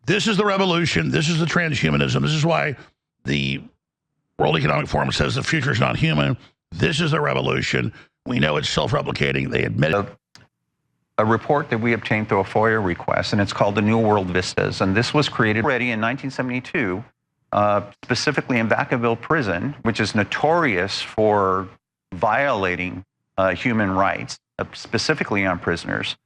This is the revolution. This is the transhumanism. This is why the World Economic Forum says the future is not human. This is the revolution. We know it's self-replicating. They admit it. A report that we obtained through a FOIA request, and it's called the New World Vistas. And this was created already in 1972, specifically in Vacaville Prison, which is notorious for violating human rights, specifically on prisoners,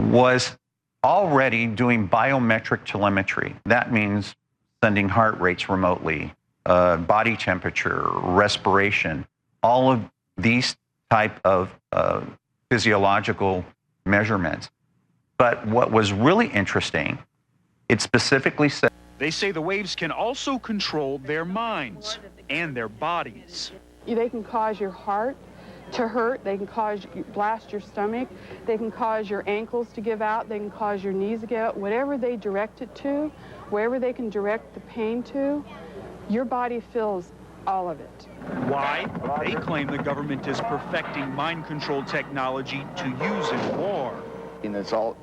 was already doing biometric telemetry. That means sending heart rates remotely, body temperature, respiration, all of these type of physiological measurements. But what was really interesting, it specifically said, they say the waves can also control their minds and their bodies. They can cause your heart to hurt, they can blast your stomach, they can cause your ankles to give out, they can cause your knees to give out. Whatever they direct it to, wherever they can direct the pain to, your body feels all of it. Why? They claim the government is perfecting mind control technology to use in war. And it's all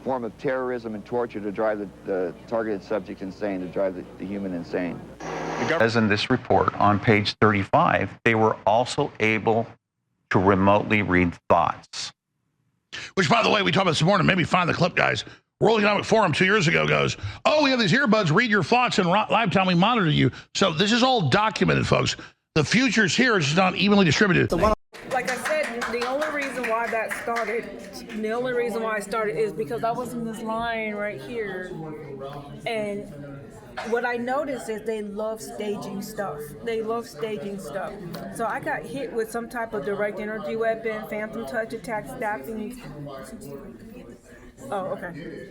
form of terrorism and torture to drive the targeted subject insane, to drive the human insane. As in this report on page 35, they were also able to remotely read thoughts. Which, by the way, we talked about this morning. Maybe find the clip, guys. World Economic Forum 2 years ago goes, oh, we have these earbuds, read your thoughts in live time, we monitor you. So this is all documented, folks. The future's here, it's just not evenly distributed. Like I said, the only reason why that started, the only reason why I started is because I was in this line right here. And what I noticed is they love staging stuff. They love staging stuff. So I got hit with some type of direct energy weapon, phantom touch attack, stabbing. Oh, okay.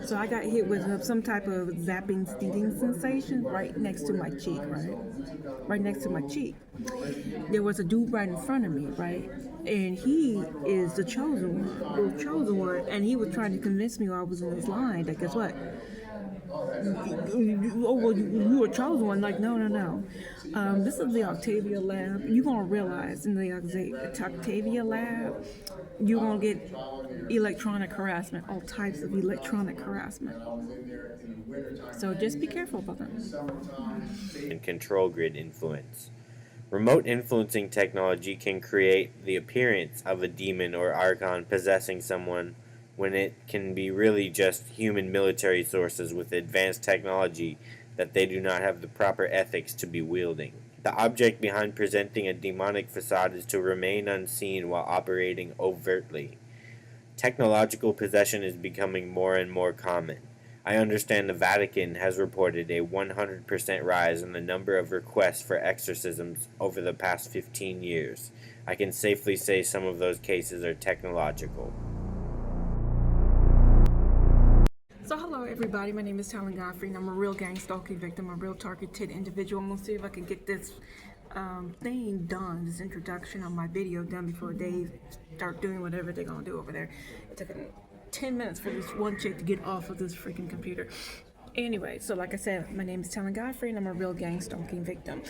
So I got hit with some type of zapping, stinging sensation right next to my cheek, right? Right next to my cheek. There was a dude right in front of me, right? And he is the chosen one, and he was trying to convince me while I was in this line that guess what? Oh, well, you were chosen one. Like, no. This is the Octavia lab. You're going to realize in the Octavia lab, you're going to get electronic harassment, all types of electronic harassment. So just be careful about that. And control grid influence. Remote influencing technology can create the appearance of a demon or archon possessing someone, when it can be really just human military sources with advanced technology that they do not have the proper ethics to be wielding. The object behind presenting a demonic facade is to remain unseen while operating overtly. Technological possession is becoming more and more common. I understand the Vatican has reported a 100% rise in the number of requests for exorcisms over the past 15 years. I can safely say some of those cases are technological. So hello everybody, my name is TALAN GODFREY and I'm a real gang stalking victim, a real targeted individual. I'm going to see if I can get this thing done, this introduction on my video done before they start doing whatever they're going to do over there. It took 10 minutes for this one chick to get off of this freaking computer. Anyway, so like I said, my name is TALAN GODFREY and I'm a real gang stalking victim.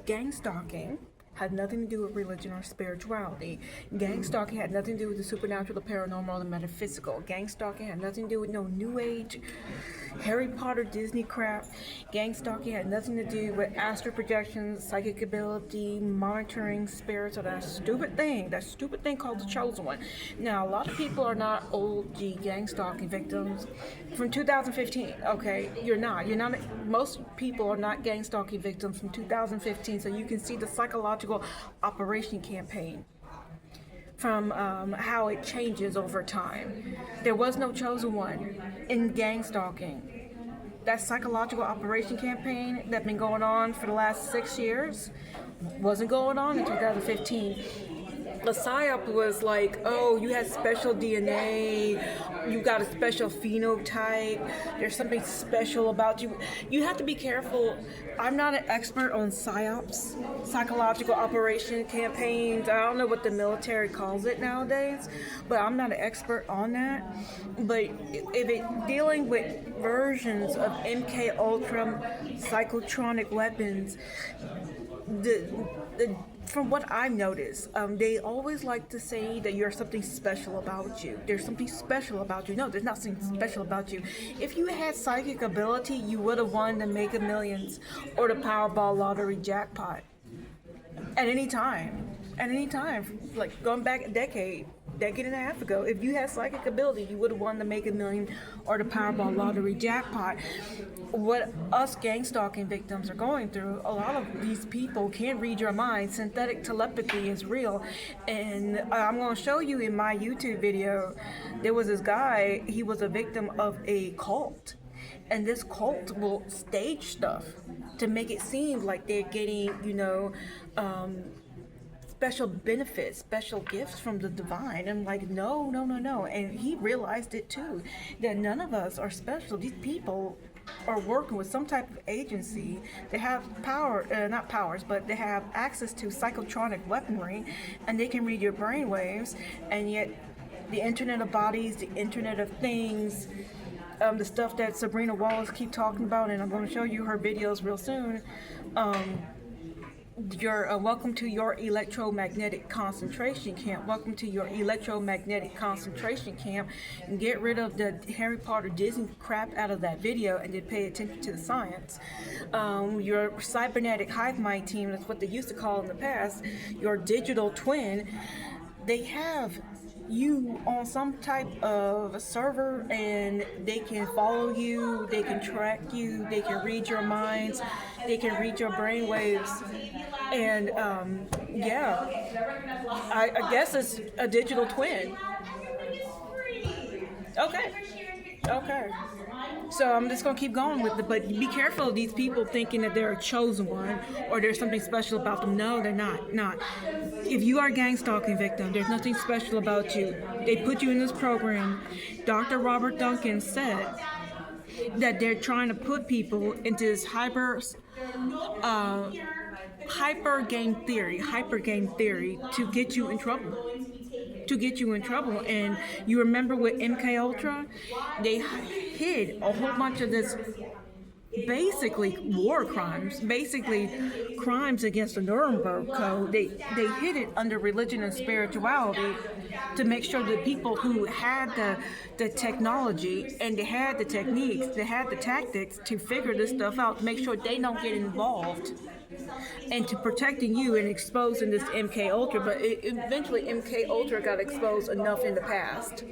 Gang stalking had nothing to do with religion or spirituality. Gang stalking had nothing to do with the supernatural, the paranormal, the metaphysical. Gang stalking had nothing to do with no New Age, Harry Potter, Disney crap. Gang stalking had nothing to do with astral projections, psychic ability, monitoring spirits, or that stupid thing called the chosen one. Now, a lot of people are not OG gang stalking victims from 2015. Okay, you're not. Most people are not gang stalking victims from 2015. So you can see the psychological operation campaign from how it changes over time. There was no chosen one in gang stalking. That psychological operation campaign that's been going on for the last 6 years wasn't going on in 2015. The PSYOPS was like, oh, you had special DNA, you got a special phenotype, there's something special about you. You have to be careful. I'm not an expert on PSYOPs, psychological operation campaigns. I don't know what the military calls it nowadays, but I'm not an expert on that. But if it's dealing with versions of MK Ultra psychotronic weapons, the from what I've noticed, they always like to say that you're something special about you. There's something special about you. No, there's nothing special about you. If you had psychic ability, you would have won the Mega Millions or the Powerball lottery jackpot at any time. At any time, like going back a decade and a half ago, if you had psychic ability, you would have won the Mega Million or the Powerball lottery jackpot. What us gang stalking victims are going through, a lot of these people can't read your mind. Synthetic telepathy is real, and I'm going to show you in my YouTube video. There was this guy, he was a victim of a cult, and this cult will stage stuff to make it seem like they're getting, special benefits, special gifts from the divine. I'm like, no. And he realized it too, that none of us are special. These people are working with some type of agency. They have power, not powers, but they have access to psychotronic weaponry, and they can read your brain waves. And yet the Internet of Bodies, the Internet of Things, the stuff that Sabrina Wallace keep talking about, and I'm going to show you her videos real soon. You're welcome to your electromagnetic concentration camp. Welcome to your electromagnetic concentration camp. And get rid of the Harry Potter Disney crap out of that video and then pay attention to the science. Your cybernetic hive mind team, that's what they used to call in the past, your digital twin, they have you on some type of server, and they can follow you, they can track you, they can read your minds, they can read your brain waves. And I guess it's a digital twin. Okay. So I'm just gonna keep going with it, but be careful of these people thinking that they're a chosen one or there's something special about them. No, they're not. If you are a gang stalking victim, there's nothing special about you. They put you in this program. Dr. Robert Duncan said that they're trying to put people into this hyper game theory to get you in trouble. And you remember with MK Ultra, they hid a whole bunch of this, basically war crimes, basically crimes against the Nuremberg Code. They hid it under religion and spirituality to make sure that people who had the technology and they had the techniques, they had the tactics to figure this stuff out, to make sure they don't get involved, and to protecting you and exposing this MK Ultra. But eventually MK Ultra got exposed enough in the past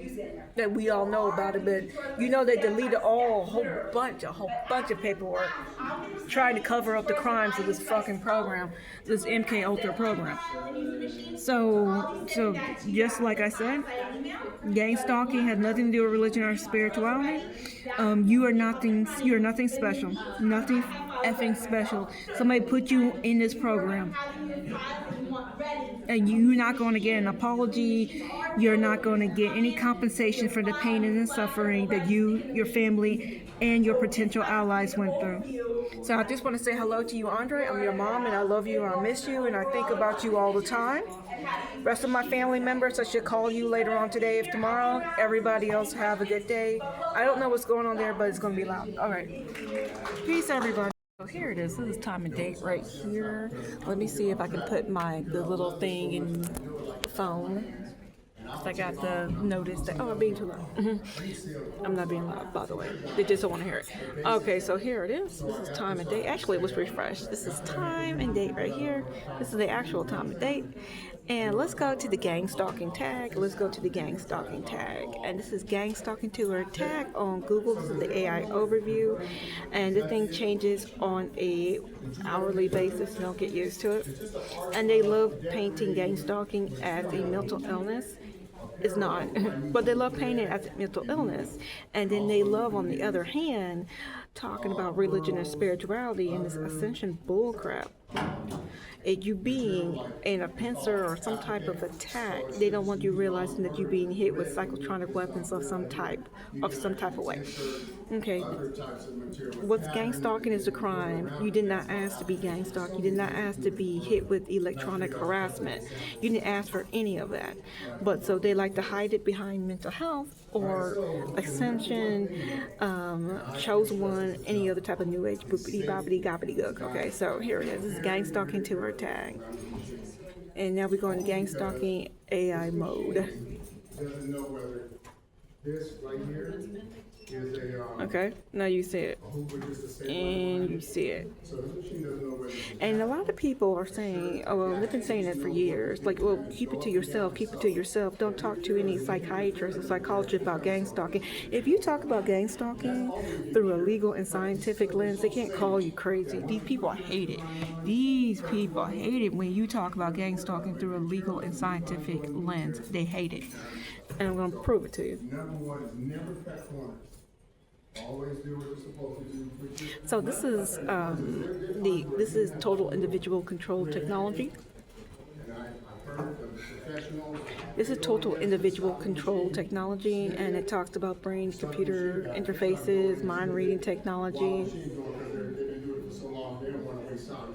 that we all know about it. But they deleted a whole bunch of paperwork trying to cover up the crimes of this fucking program, this MK Ultra program. So just like I said, gang stalking has nothing to do with religion or spirituality. You are nothing special. Nothing effing special. Somebody put you in this program, and you're not going to get an apology. You're not going to get any compensation for the pain and the suffering that you, your family, and your potential allies went through. So I just want to say hello to you, Andre. I'm your mom, and I love you, and I miss you, and I think about you all the time. Rest of my family members, I should call you later on today, if tomorrow. Everybody else, have a good day. I don't know what's going on there, but it's going to be loud. All right. Peace, everybody. So here it is. This is time and date right here. Let me see if I can put the little thing in the phone. I got the notice that, I'm being too loud. I'm not being loud, by the way. They just don't want to hear it. Okay, so here it is. This is time and date. Actually, it was refreshed. This is time and date right here. This is the actual time and date. And let's go to the gang stalking tag. And this is gang stalking tour tag on Google. This is the AI overview. And the thing changes on a hourly basis. Don't get used to it. And they love painting gang stalking as a mental illness. It's not, but they love painting as a mental illness. And then they love, on the other hand, talking about religion and spirituality and this ascension bullcrap. You being in a pincer or some type of attack, they don't want you realizing that you're being hit with psychotronic weapons of some type of way. Okay, what's gang stalking is a crime. You did not ask to be gang stalked. You did not ask to be hit with electronic harassment. You didn't ask for any of that. But so they like to hide it behind mental health or ascension, chosen one, any other type of new age boopity boppity gobbity gook. Okay, so here it is. This is gang stalking to her tag. And now we're going to gang stalking AI mode. Doesn't know whether this right here is a Okay, now you see it. Hoover just a safe And you see it. So this machine doesn't know whether it's And a lot of people are saying, oh, well, they've been saying it for years. Like, well, keep it to yourself, keep it to yourself. Don't talk to any psychiatrist or psychologist about gang stalking. If you talk about gang stalking through a legal and scientific lens, they can't call you crazy. These people hate it. These people hate it when you talk about gang stalking through a legal and scientific lens. They hate it. And I'm going to prove it to you. number one is never cut corners. Always do what you're supposed to do. So this is this is total individual control technology. And I've heard of professionals. This is total individual control technology, and it talks about brain-computer interfaces, mind-reading technology. They've been doing it for so long, they don't want to waste time.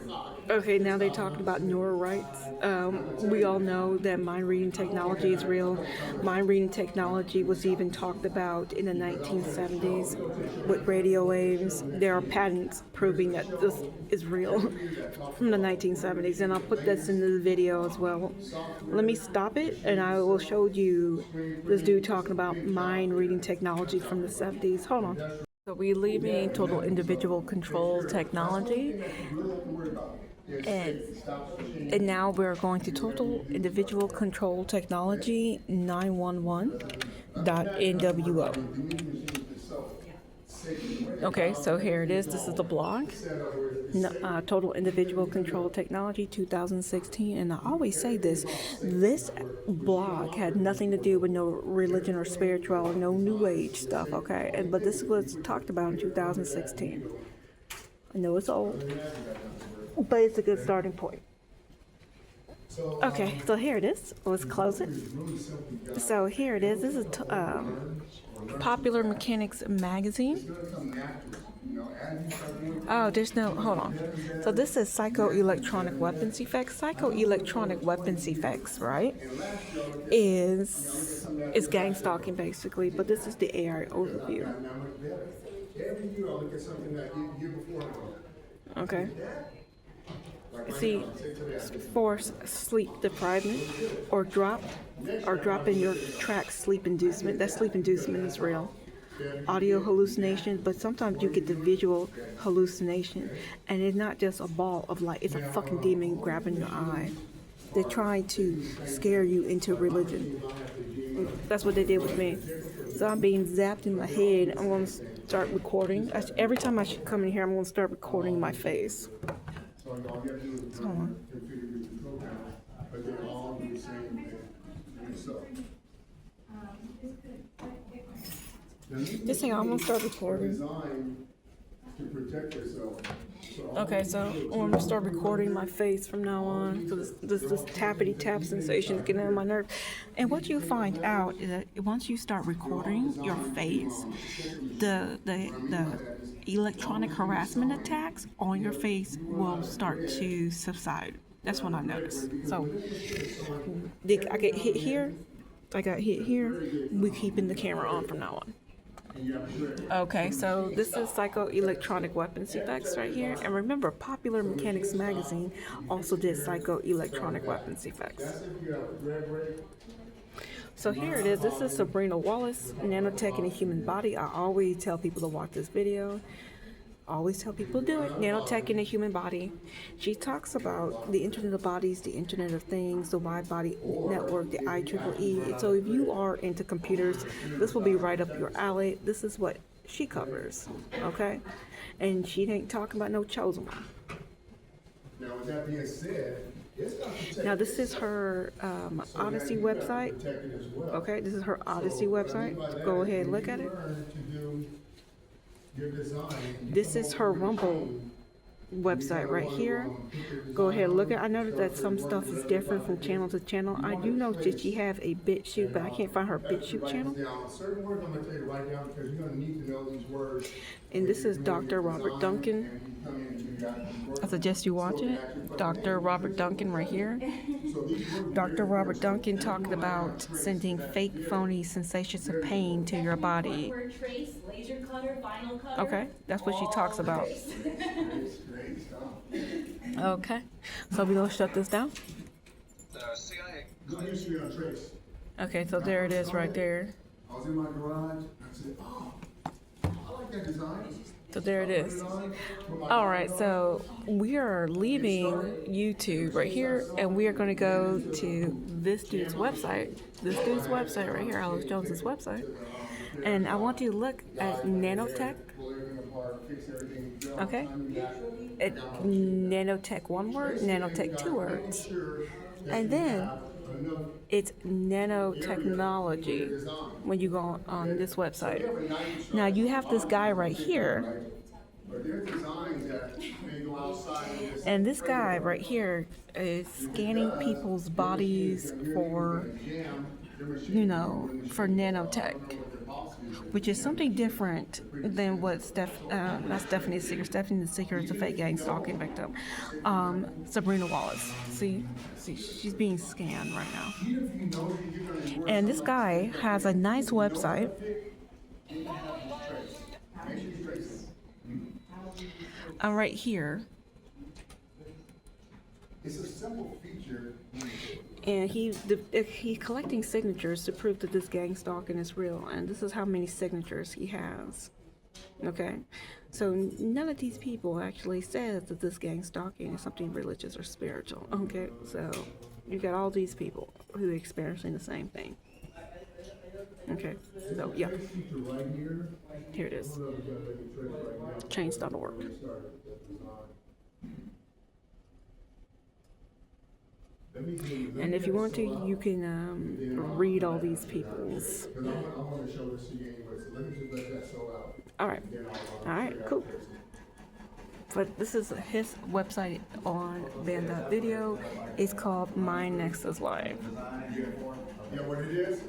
Okay, now they're talking about neural rights. We all know that mind-reading technology is real. Mind-reading technology was even talked about in the 1970s with radio waves. There are patents proving that this is real from the 1970s, and I'll put this into the video as well. Let me stop it, and I will show you this dude talking about mind-reading technology from the 70s. Hold on. So we're leaving total individual control technology, and now we're going to total individual control technology 911.nwo. Okay, so here it is. This is the blog. Total Individual Control Technology 2016. And I always say this blog had nothing to do with no religion or spirituality, no new age stuff, okay? But this was talked about in 2016. I know it's old, but it's a good starting point. Okay, so here it is. Let's close it. So here it is. This is Popular Mechanics magazine. Oh, there's no, hold on. So this is psychoelectronic weapons effects. Psychoelectronic weapons effects, right, is gang stalking basically, but this is the AI overview. Every year I look at something that year before ago. Okay. See, force sleep deprivement or drop in your track sleep inducement. That sleep inducement is real. Audio hallucination, but sometimes you get the visual hallucination, and it's not just a ball of light, it's a fucking demon grabbing your eye. They're trying to scare you into religion. That's what they did with me. So I'm being zapped in my head. I'm going to start recording. Every time I come in here, I'm going to start recording my face. So all you have to do is configure the control panel, but they all do the same thing. So. Just hang on, I'm going to start recording. Designed to protect yourself. Okay, so I'm going to start recording my face from now on. So this tappity tap sensation is getting on my nerve. And what you find out is that once you start recording your face, the electronic harassment attacks on your face will start to subside. That's what I noticed. So I get hit here, I got hit here. We're keeping the camera on from now on. Okay, so this is psychoelectronic weapons effects right here. And remember, Popular Mechanics magazine also did psychoelectronic weapons effects. So here it is. This is Sabrina Wallace, Nanotech in the Human Body. I always tell people to watch this video. Always tell people to do it. Nanotech in the Human Body. She talks about the Internet of Bodies, the Internet of Things, the Wide Body Network, the IEEE. So if you are into computers, this will be right up your alley. This is what she covers, okay? And she ain't talking about no chosen one. Now, with that being said, now this is her Odyssey website. Okay, this is her Odyssey website. Go ahead and look at it. This is her Rumble website right here. Go ahead and look at it. I noticed that some stuff is different from channel to channel. I do know that she have a BitChute, but I can't find her BitChute channel. Certain words I'm going to tell you right now because you're going to need to know these words. And this is Dr. Robert Duncan. I suggest you watch it. Dr. Robert Duncan right here. Dr. Robert Duncan talked about sending fake, phony sensations of pain to your body. Okay, that's what she talks about. Okay, so we're going to shut this down. Good history on Trace. Okay, so there it is right there. I was in my garage, and I said, oh, I like that design. So there it is. All right, so we are leaving YouTube right here, and we are going to go to this dude's website. This dude's website right here, Alex Jones's website. And I want you to look at nanotech. Okay? At nanotech one word, nanotech two words. And then it's nanotechnology when you go on this website. Now you have this guy right here. And this guy right here is scanning people's bodies for, you know, for nanotech, which is something different than what not Stephanie Seeker. Stephanie Seeker is a fake gang stalking victim. Sabrina Wallace. See, she's being scanned right now. And this guy has a nice website. Right here. It's a simple feature. And he's collecting signatures to prove that this gang stalking is real. And this is how many signatures he has. Okay? So none of these people actually says that this gang stalking is something religious or spiritual. Okay? So you got all these people who are experiencing the same thing. Okay? So, yeah. Here it is. Change.org. And if you want to, you can read all these people's. All right, cool. But this is his website on Band.video. It's called My Nexus Live. Yeah, what it is,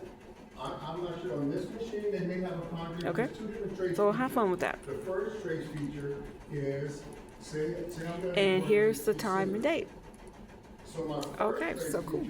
I'm not sure on this machine, they may have a concrete. Okay. So have fun with that. The first trace feature is, say and here's the time and date. So my okay, so cool.